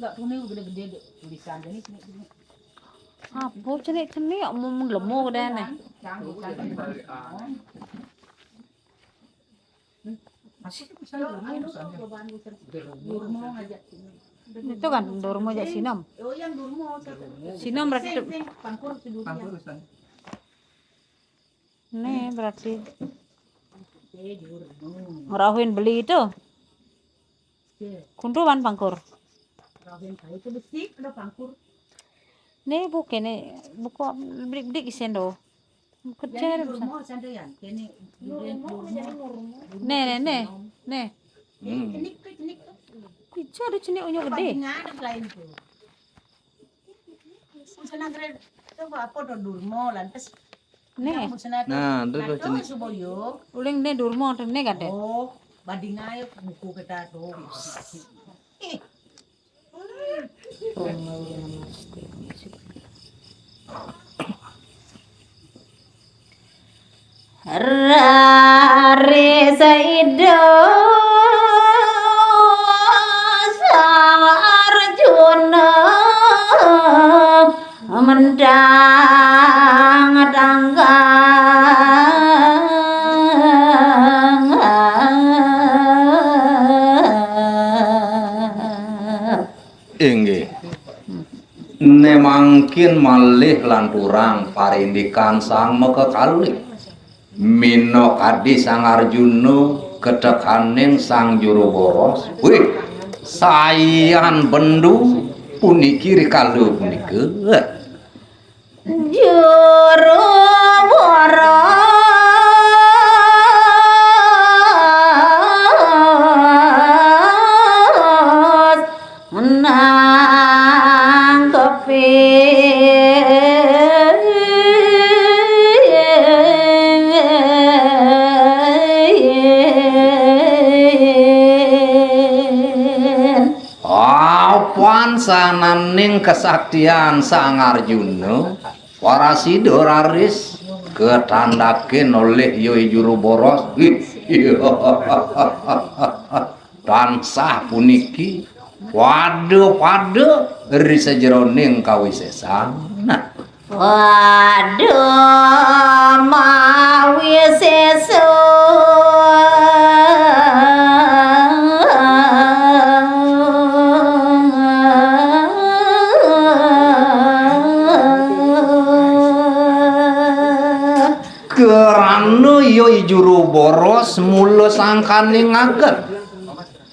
gak punya gede-gede tulisan jadi sini. Apa cenik-cenik mau ngelemo kedai nih. Itu kan Durmo aja Sinom. Oh yang Durmo. Sinom berarti Pangkur itu nih berarti ngerahuin beli itu. Kunduan pangkur. Rawen kayu itu besi ada pangkur. Nih bukan nih buku beli kisendo. Kecil bisa. Durmo sandayan. Kene Durmo. Nih. Cenik. Kecil ada cenik unyu gede. Ada lain tuh. Sana grade itu apa do Durmo lantas. Nih. Nah, itu cenik. Suboyo. Uling nih Durmo tuh nih gede. Oh, banding aja buku kita tuh. Rari Saido Sang Arjuna mendang Inggih. Nemangkin malih lanturang parindikan sang mekekali. Mino kadi sang Arjuna kedekaning sang juru boros. Wih, sayan bendu puniki rikalu punike. juru boros menanggapi Apan sananing kesaktian sang Arjuna Warasido raris ketandakin oleh Yoi Juru Boros. Tansah puniki waduh risa jeroning kawisesan. waduh mawi sesu Kerana Yoi Juru Boros mula sangkaning ngaget.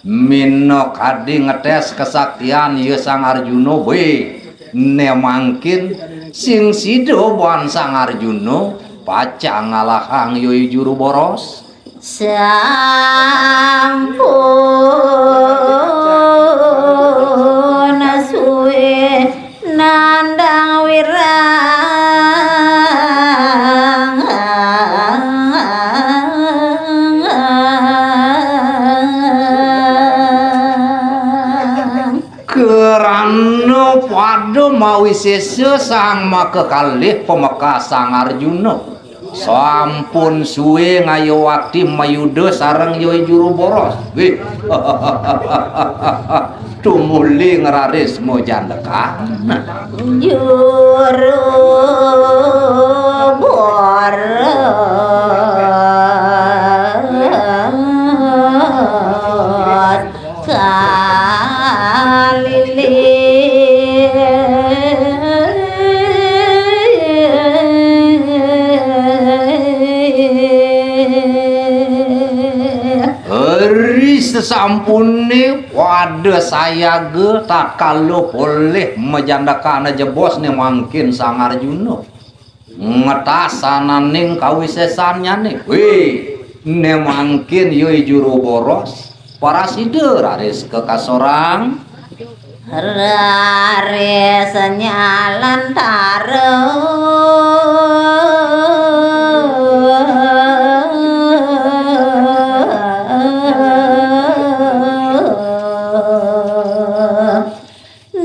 Mino kadi ngetes kesaktian ye sang Arjuna we nemangkin sing sido buan sang Arjuna paca ngalahang Yoi Juru Boros. sampun suwe nandang Kerana pada mawi sesa sang makakalih pemeka sang Arjuna sampun suwe ngayo wakti mayuda sareng Yoi Juru Boros. Wih, tumuli ngeraris mo jandeka. juru boros Sesampune wada saya ge tak kalau boleh mejandakan aja bos nih mungkin sang Arjuna ngetasananing kawisesannya nih. Wih, ne mungkin Yoi Juru Boros para sider aris ke kasorang raris nyalan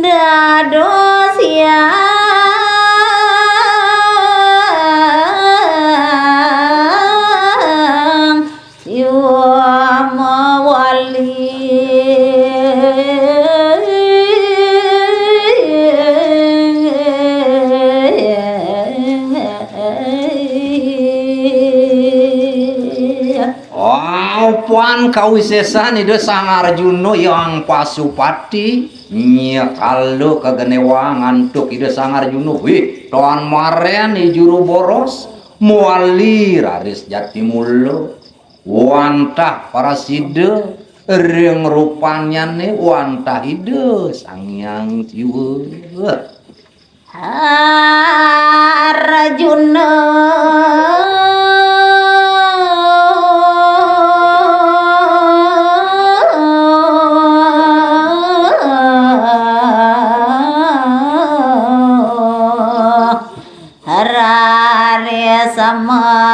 dados yang siwa mawali Apuan kawisesan ide Sang Arjuna yang Pasupati nya kalau kegenewangan tuk ide Sang Arjuna wih toan maren i juru boros muali raris Jatimulyo wantah para side ring rupanya ne wantah ide Sang Hyang Siwa Arjuna Rare samanya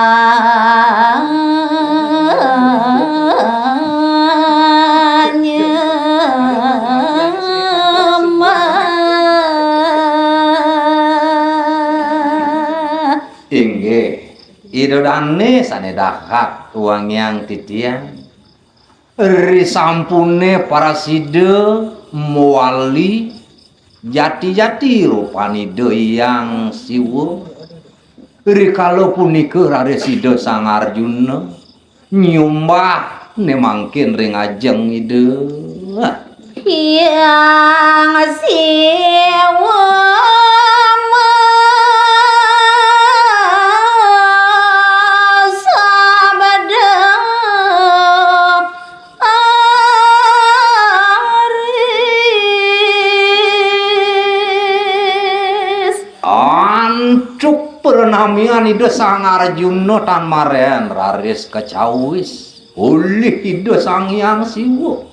inggih idodane sanedahak uang yang titiang risampune para side muali jati-jati rupanide yang siwa rikala punika rare side Sang Arjuna nyumbah nemangkin ring ajeng ide yang siwa ancuk pernamian ide Sang Arjuna tan maren raris kecawis oleh ide Sang Hyang Siwa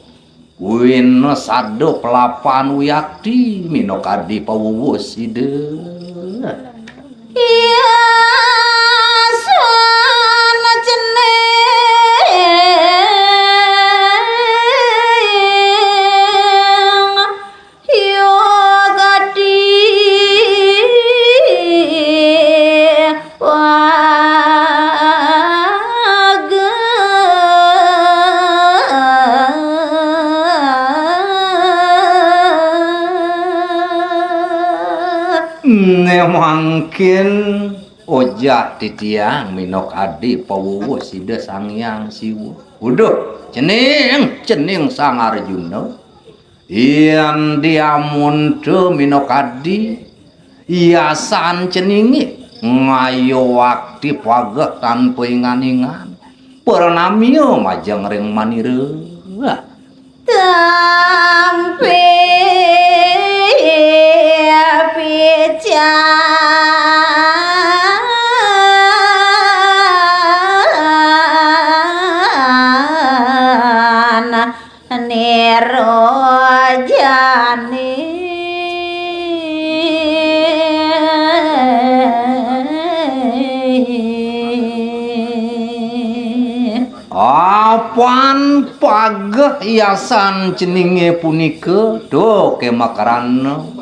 wina sado pelapan wiyakti minokadi pawuwus ide Yaswana ceneng yogadi nemangkin ojah titiang minok adi pawuwus ide Sang Hyang Siwa uduh cening Sang Arjuna yang diamun tu minok adi iasan ceningi ngayo wakti pagah tanpa ingan-ingan pernamio majeng ring manire tampe pican nirojane apan pagah iasan ceninge punika do kemakarana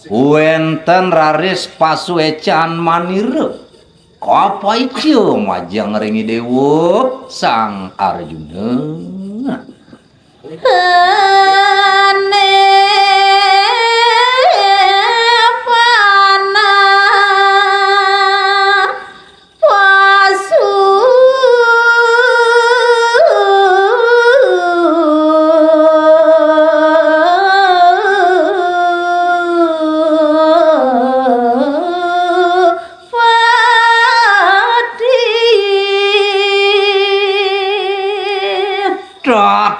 wenten raris pasuecan manire apa ieu majeng ringi dewa Sang Arjuna ane panah pasu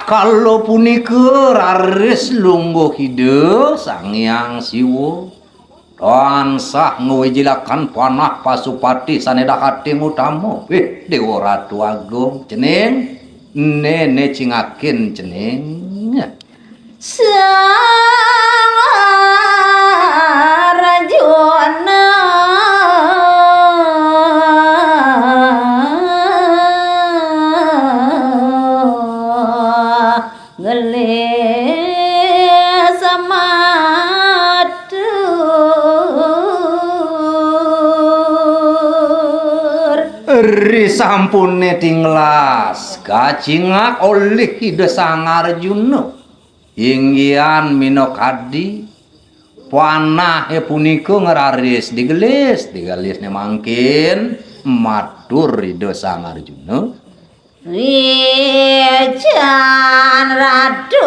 kalau punika raris lungguh hide Sang Hyang Siwa tansah ngwejilakan panah Pasupati sanedak kating utama Dewa Ratu Agung cening nene cingakin cening Sang Arjuna gelis matur risampune tinglas kacingak oleh ide Sang Arjuna inggian minokadi panah punika ngeraris digelis nemangkin matur ide Sang Arjuna Wijan radu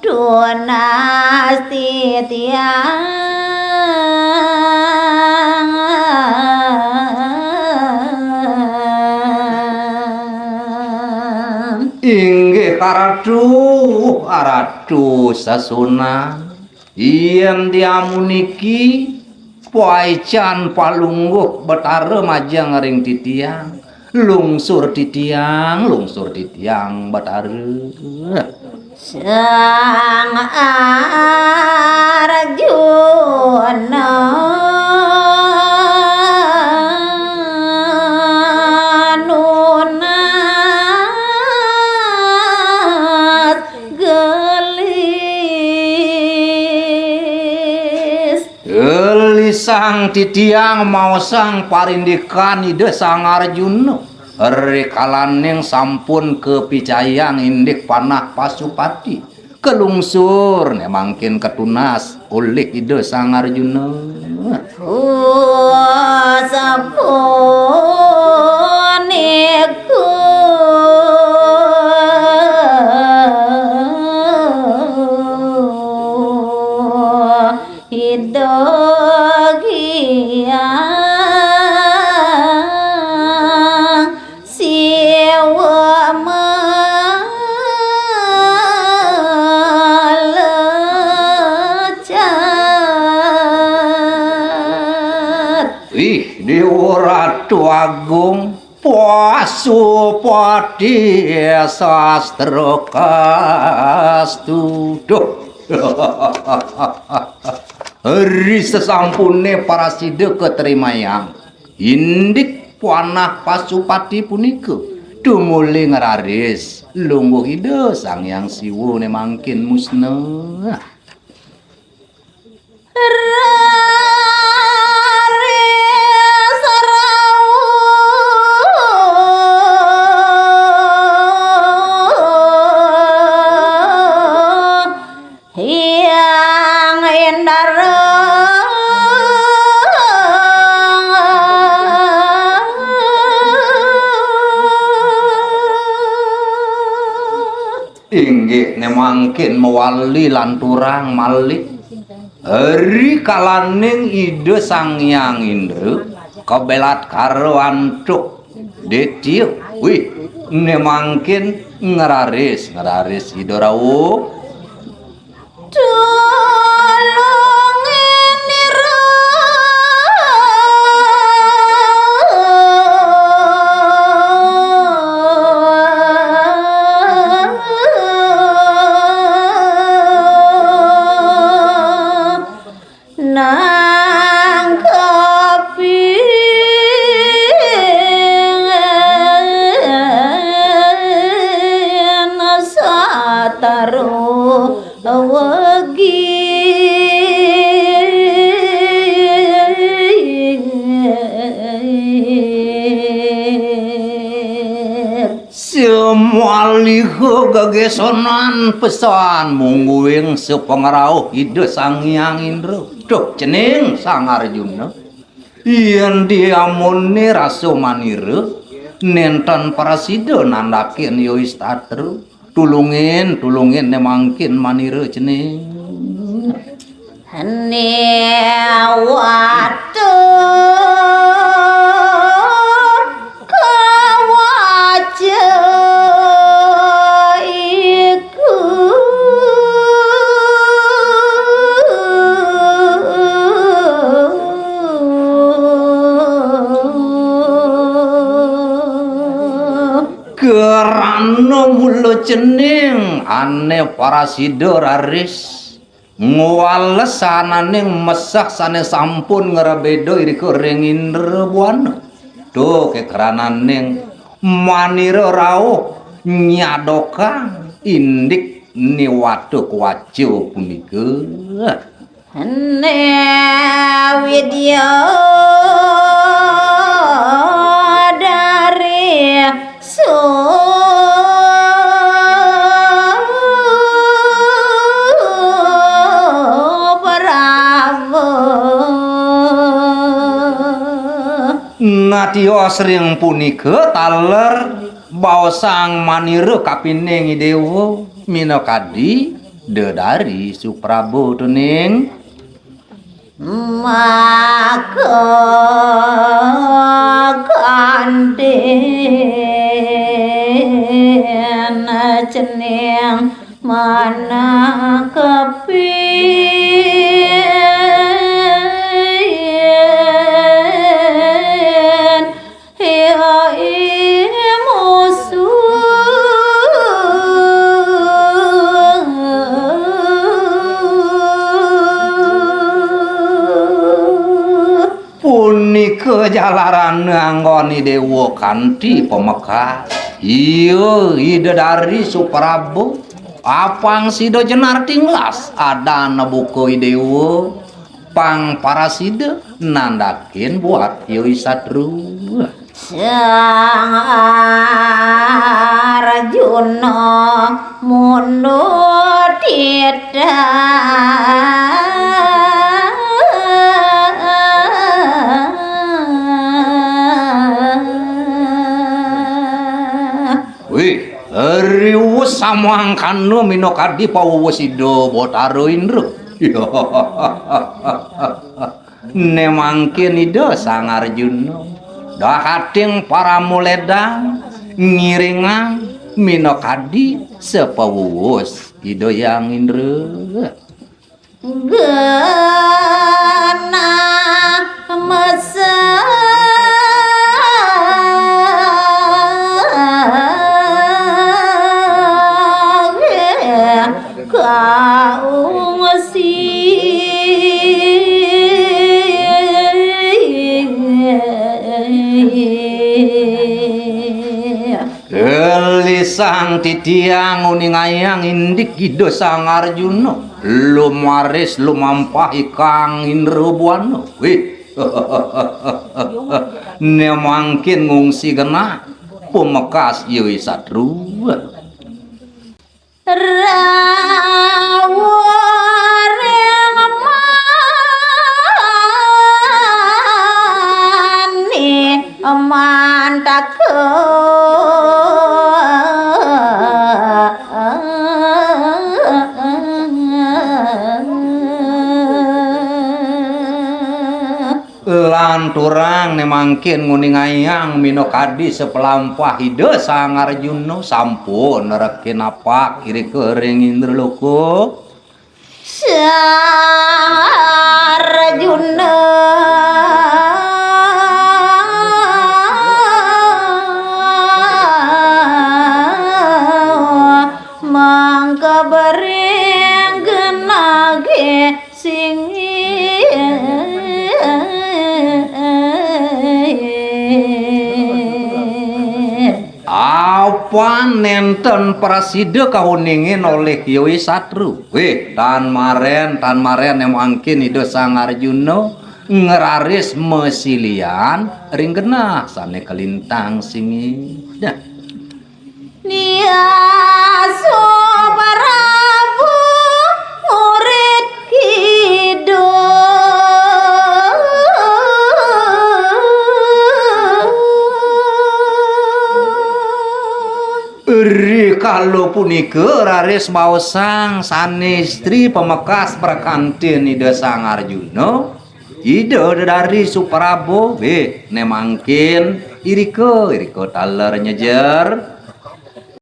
Dunasti tiang inggih aradu sasuna yen diamuniki poaican palungguh betara majang ring titiang lungsur titiang betara Sang Arjuna nunas gelis sang titiang mau sang parindikan ide sang Arjuna rekalaning sampun kepicayang indik panah Pasupati kelungsur mangkin ketunas oleh ide sang Arjuna sapuniku hidogia Ratu Agung Pasupati sastra kastudo hari sesampune para sida keterimayang indik panah Pasupati punika dumule ngeraris lungguh ide Sang Hyang Siwa mangkin musna inggih mangkin mewali lanturang malih hari kalaning ide Sang Hyang Indra kebelat karo antuk detio wih mangkin ngeraris ide rawuh Semaliho gegesonan pesan mungguing sepengerauh ide Sang Hyang Indra duh cening Sang Arjuna yen diamuni rasa manira nenten prasida nandaken ya istatru tulungin mangkin manira cening Newatu kerana mula cening ane parasida raris nguwales sananing mesah sane sampun ngerebedo irika ring Indra Buana duh kekerananing manira rawuh nyadokang indik niwatu kuwajo punika Widya dari natio sering punika taler baosang manira kapining dewa minakadi dedari Suprabu tuning maka ganden jeneng mana kepin ya punika jalaran anggoni dewa kanthi pemekas iya dari Suprabu apang sida jenar tinglas adana buku dewa pang parasida nandakin buat yoi satru Sang Arjuna mundur wih, riwus samangkana minakadi pawuwasida Batara Indra. Ne mangkin ida Sang Arjuna dakating para muledang ngiringang minakadi sepawuwus ida Yang Indra. Gana masa Gelisang titiang uningayang indik ida Sang Arjuna lumaris lumampahi Kang Indrabuana wih ne mangkin ngungsi genah pemekas yeui satru lanturang ne mangkin nguningayang minakadi sepelampah ida Sang Arjuna sampun nerekin apa kiri kering Indraloka Sang Arjuna mangka bareng genage sing apa nenten prasida kahuningin oleh yoi satru weh tan maren yang mangkin ida Sang Arjuna ngeraris mesilian ring genah sane kelintang singi dah niaso Prabu murid ri kalau punika raris baosang sanistri pemekas perkantin ida Sang Arjuna ida dari Suprabu ne mangkin iriko taler nyejer